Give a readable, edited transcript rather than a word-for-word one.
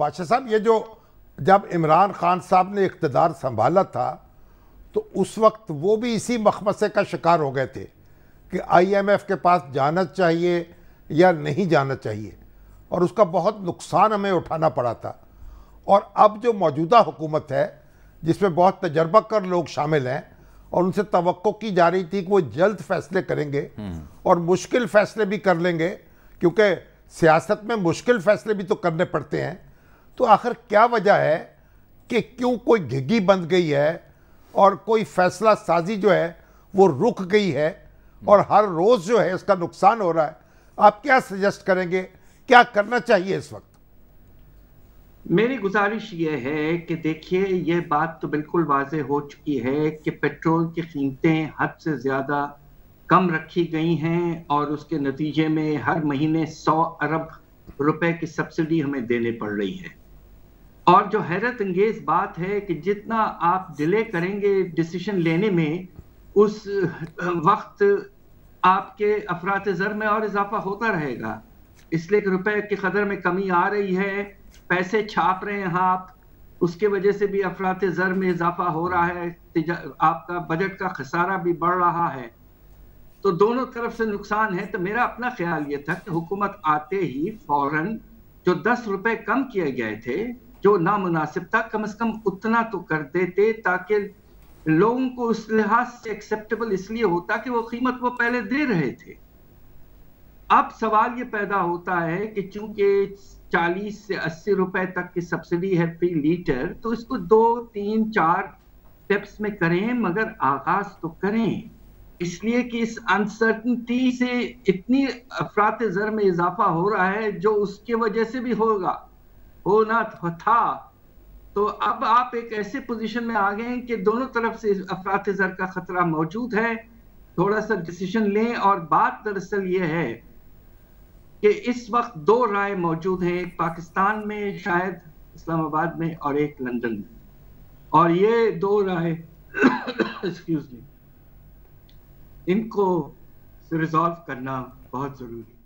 पाशा साहब, ये जो जब इमरान खान साहब ने इख्तिदार संभाला था तो उस वक्त वो भी इसी मखमसे का शिकार हो गए थे कि IMF के पास जाना चाहिए या नहीं जाना चाहिए, और उसका बहुत नुकसान हमें उठाना पड़ा था। और अब जो मौजूदा हुकूमत है जिसमें बहुत तजर्बाकार लोग शामिल हैं और उनसे तवक्को की जा रही थी कि वो जल्द फैसले करेंगे और मुश्किल फैसले भी कर लेंगे, क्योंकि सियासत में मुश्किल फैसले भी तो करने पड़ते हैं। तो आखिर क्या वजह है कि क्यों कोई घिघी बंद गई है और कोई फैसला साजी जो है वो रुक गई है और हर रोज़ जो है इसका नुकसान हो रहा है? आप क्या सजेस्ट करेंगे, क्या करना चाहिए इस वक्त? मेरी गुजारिश ये है कि देखिए, ये बात तो बिल्कुल वाज़े हो चुकी है कि पेट्रोल की कीमतें हद से ज़्यादा कम रखी गई हैं और उसके नतीजे में हर महीने 100 अरब रुपए की सब्सिडी हमें देने पड़ रही है। और जो हैरत अंगेज बात है कि जितना आप डिले करेंगे डिसीजन लेने में, उस वक्त आपके अफरात-ए-ज़र में और इजाफा होता रहेगा, इसलिए कि रुपए की कदर में कमी आ रही है, पैसे छाप रहे हैं आप, उसके वजह से भी अफरात-ए-ज़र में इजाफा हो रहा है, आपका बजट का खसारा भी बढ़ रहा है, तो दोनों तरफ से नुकसान है। तो मेरा अपना ख्याल ये था कि हुकूमत आते ही फौरन जो 10 रुपए कम किए गए थे, जो नामुनासिब था, कम से कम उतना तो कर देते ताकि लोगों को उस लिहाज से एक्सेप्टेबल इसलिए होता कि वो कीमत वो पहले दे रहे थे। अब सवाल ये पैदा होता है कि चूंकि 40 से 80 रुपए तक की सब्सिडी है फी लीटर, तो इसको 2, 3, 4 स्टेप्स में करें, मगर आगाज तो करें, इसलिए कि इस अनसर्टनिटी से इतनी अफरात-ए-ज़र में इजाफा हो रहा है जो उसके वजह से भी होना था। तो अब आप एक ऐसे पोजीशन में आ गए हैं कि दोनों तरफ से अफरात-ए-ज़र का खतरा मौजूद है। थोड़ा सा डिसीजन लें। और बात दरअसल ये है कि इस वक्त 2 राय मौजूद हैं, एक पाकिस्तान में शायद इस्लामाबाद में और एक लंदन में, और ये 2 राय एक्सक्यूज मी, इनको रिजॉल्व करना बहुत जरूरी है।